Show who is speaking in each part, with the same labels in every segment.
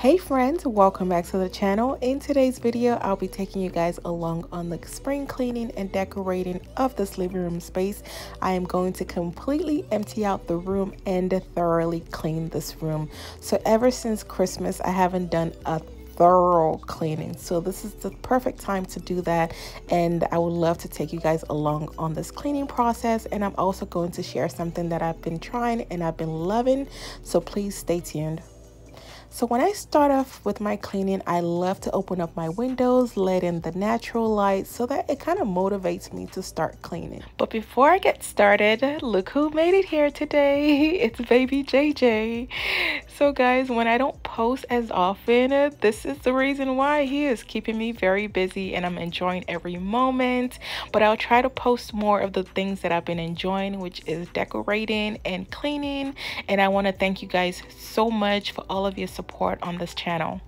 Speaker 1: Hey friends, welcome back to the channel. In today's video, I'll be taking you guys along on the spring cleaning and decorating of this living room space. I am going to completely empty out the room and thoroughly clean this room. So ever since Christmas, I haven't done a thorough cleaning, so this is the perfect time to do that, and I would love to take you guys along on this cleaning process. And I'm also going to share something that I've been trying and I've been loving, so please stay tuned. So when I start off with my cleaning, I love to open up my windows, let in the natural light so that it kind of motivates me to start cleaning. But before I get started, look who made it here today. It's baby JJ. So guys, when I don't post as often, this is the reason why. He is keeping me very busy and I'm enjoying every moment. But I'll try to post more of the things that I've been enjoying, which is decorating and cleaning. And I want to thank you guys so much for all of your support on this channel.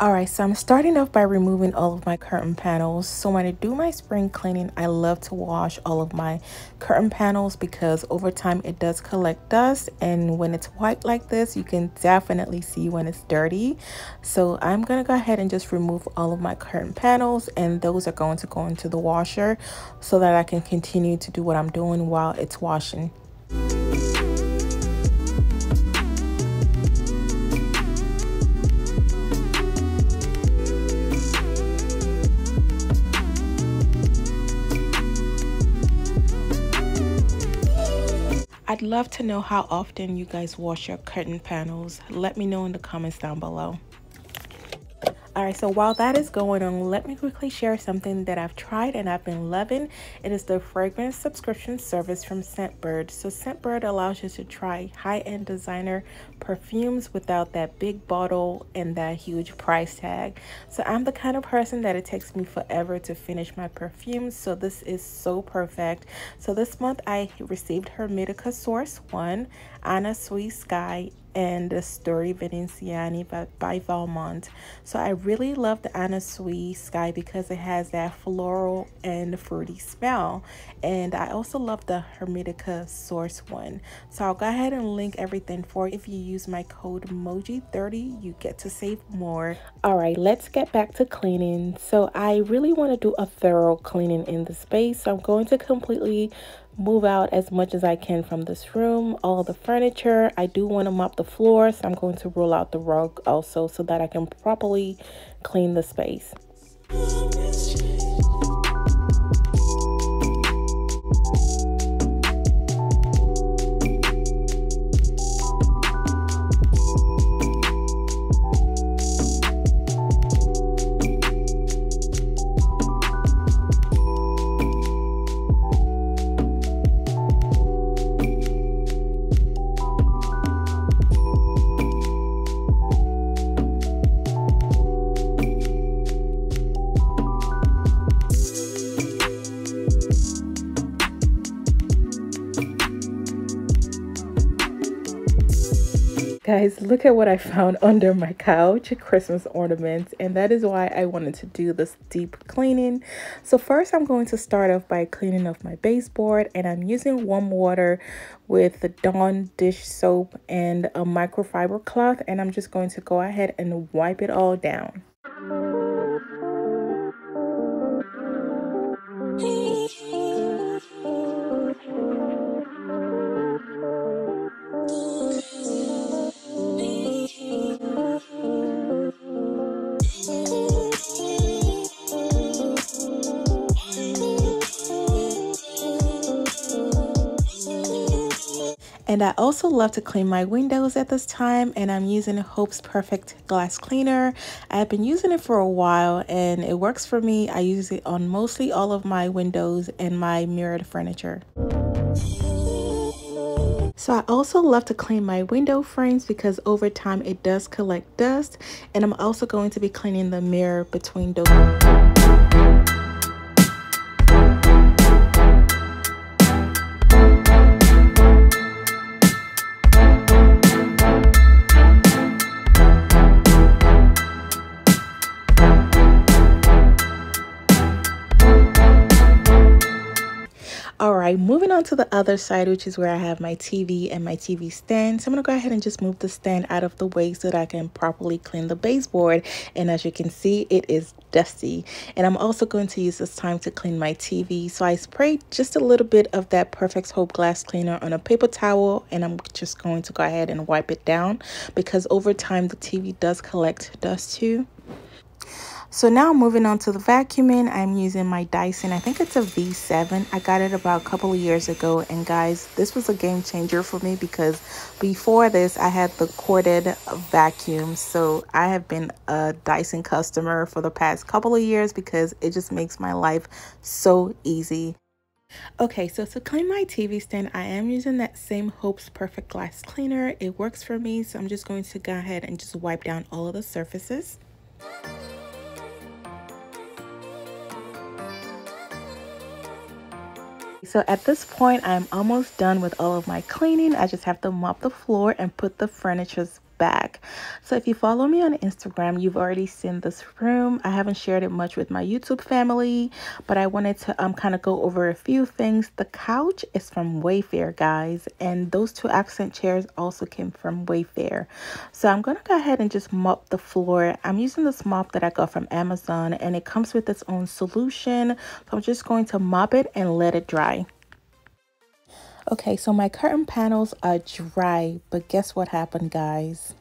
Speaker 1: Alright, so I'm starting off by removing all of my curtain panels. So when I do my spring cleaning, I love to wash all of my curtain panels because over time it does collect dust, and when it's white like this, you can definitely see when it's dirty. So I'm gonna go ahead and just remove all of my curtain panels, and those are going to go into the washer so that I can continue to do what I'm doing while it's washing. I'd love to know how often you guys wash your curtain panels. Let me know in the comments down below. Alright, so while that is going on, let me quickly share something that I've tried and I've been loving. It is the fragrance subscription service from Scentbird. So Scentbird allows you to try high-end designer perfumes without that big bottle and that huge price tag. So I'm the kind of person that it takes me forever to finish my perfumes, so this is so perfect. So this month I received Hermetica Source 1, Anna Sui Sky, and the Story Veneziani by Valmont. So I really love the Anna Sui Sky because it has that floral and fruity smell, and I also love the Hermetica Source 1. So I'll go ahead and link everything for you. If you use my code MOJI30, you get to save more. All right, let's get back to cleaning. So I really want to do a thorough cleaning in the space, so I'm going to completely move out as much as I can from this room, all the furniture. I do want to mop the floor, so I'm going to roll out the rug also so that I can properly clean the space. Guys, look at what I found under my couch, Christmas ornaments, and that is why I wanted to do this deep cleaning. So first I'm going to start off by cleaning off my baseboard, and I'm using warm water with the Dawn dish soap and a microfiber cloth, and I'm just going to go ahead and wipe it all down. And I also love to clean my windows at this time, and I'm using Hope's Perfect Glass Cleaner. I've been using it for a while and it works for me. I use it on mostly all of my windows and my mirrored furniture. So I also love to clean my window frames because over time it does collect dust, and I'm also going to be cleaning the mirror between those. Alright, moving on to the other side, which is where I have my TV and my TV stand. So I'm going to go ahead and just move the stand out of the way so that I can properly clean the baseboard. And as you can see, it is dusty. And I'm also going to use this time to clean my TV. So I sprayed just a little bit of that Perfect Hope glass cleaner on a paper towel, and I'm just going to go ahead and wipe it down because over time the TV does collect dust too. So now moving on to the vacuuming, I'm using my Dyson. I think it's a V7. I got it about a couple of years ago. And guys, this was a game changer for me because before this, I had the corded vacuum. So I have been a Dyson customer for the past couple of years because it just makes my life so easy. Okay, so to clean my TV stand, I am using that same Hope's Perfect Glass Cleaner. It works for me, so I'm just going to go ahead and just wipe down all of the surfaces. So at this point, I'm almost done with all of my cleaning. I just have to mop the floor and put the furnitures back. So if you follow me on Instagram, you've already seen this room. I haven't shared it much with my YouTube family, but I wanted to kind of go over a few things. The couch is from Wayfair, guys, and those two accent chairs also came from Wayfair. So I'm going to go ahead and just mop the floor. I'm using this mop that I got from Amazon, and it comes with its own solution. So I'm just going to mop it and let it dry. Okay, so my curtain panels are dry, but guess what happened, guys?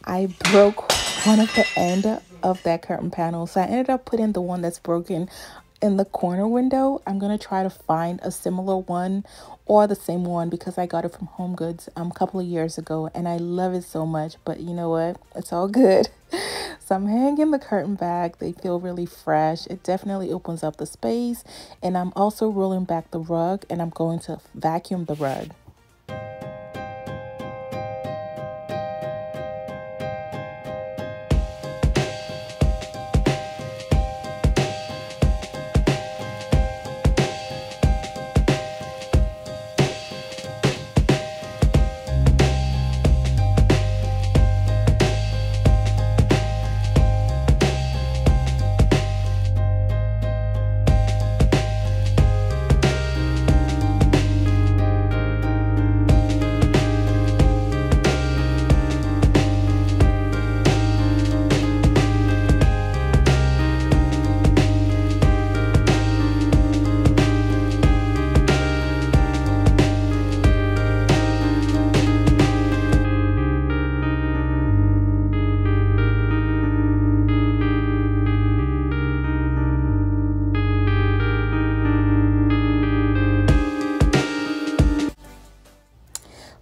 Speaker 1: I broke one of the end of that curtain panel. So I ended up putting the one that's broken in the corner window. I'm going to try to find a similar one or the same one because I got it from Home Goods a couple of years ago and I love it so much. But you know what? It's all good. So I'm hanging the curtain back. They feel really fresh. It definitely opens up the space. And I'm also rolling back the rug and I'm going to vacuum the rug.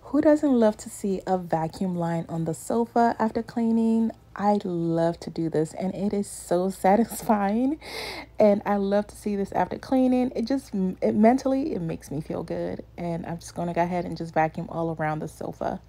Speaker 1: Who doesn't love to see a vacuum line on the sofa after cleaning? I love to do this and it is so satisfying, and I love to see this after cleaning. It mentally, it makes me feel good, and I'm just going to go ahead and just vacuum all around the sofa.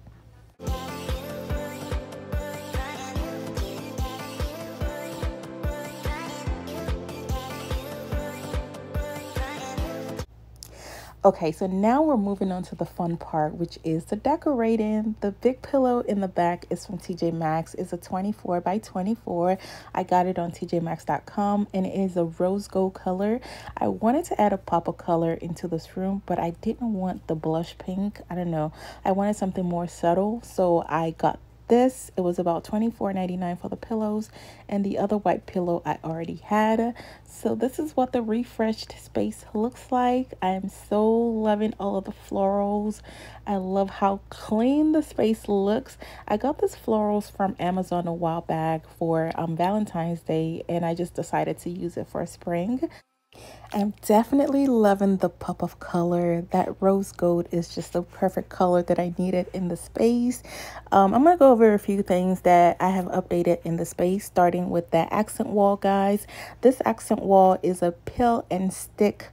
Speaker 1: Okay, so now we're moving on to the fun part, which is the decorating. The big pillow in the back is from TJ Maxx. It's a 24 by 24. I got it on tjmaxx.com and it is a rose gold color. I wanted to add a pop of color into this room, but I didn't want the blush pink. I don't know. I wanted something more subtle, so I got this. It was about $24.99 for the pillows, and the other white pillow I already had. So this is what the refreshed space looks like. I am so loving all of the florals. I love how clean the space looks. I got this florals from Amazon a while back for Valentine's Day, and I just decided to use it for spring. I'm definitely loving the pop of color. That rose gold is just the perfect color that I needed in the space. I'm going to go over a few things that I have updated in the space, starting with that accent wall, guys. This accent wall is a peel and stick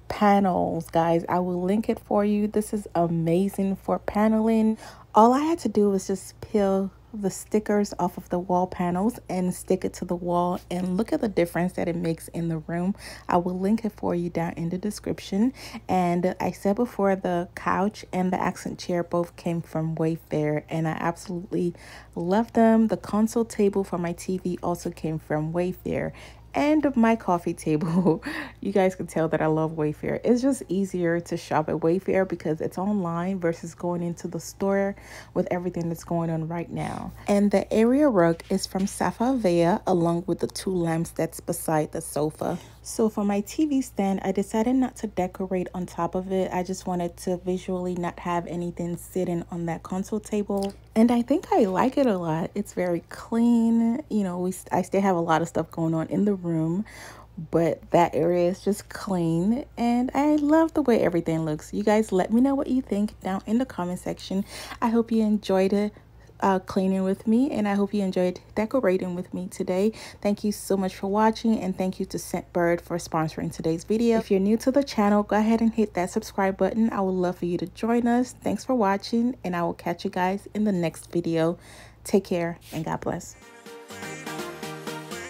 Speaker 1: panels, guys. I will link it for you. This is amazing for paneling. All I had to do was just peel the stickers off of the wall panels and stick it to the wall, and look at the difference that it makes in the room. I will link it for you down in the description. And I said before, the couch and the accent chair both came from Wayfair and I absolutely love them. The console table for my TV also came from Wayfair, and my coffee table. You guys can tell that I love Wayfair. It's just easier to shop at Wayfair because it's online versus going into the store with everything that's going on right now. And the area rug is from Safa Vea, along with the 2 lamps that's beside the sofa. So for my TV stand, I decided not to decorate on top of it. I just wanted to visually not have anything sitting on that console table. And I think I like it a lot. It's very clean. You know, I still have a lot of stuff going on in the room, but that area is just clean, and I love the way everything looks. You guys let me know what you think down in the comment section. I hope you enjoyed it. Cleaning with me, and I hope you enjoyed decorating with me today. Thank you so much for watching, and thank you to Scentbird for sponsoring today's video. If you're new to the channel, go ahead and hit that subscribe button. I would love for you to join us. Thanks for watching, and I will catch you guys in the next video. Take care and God bless.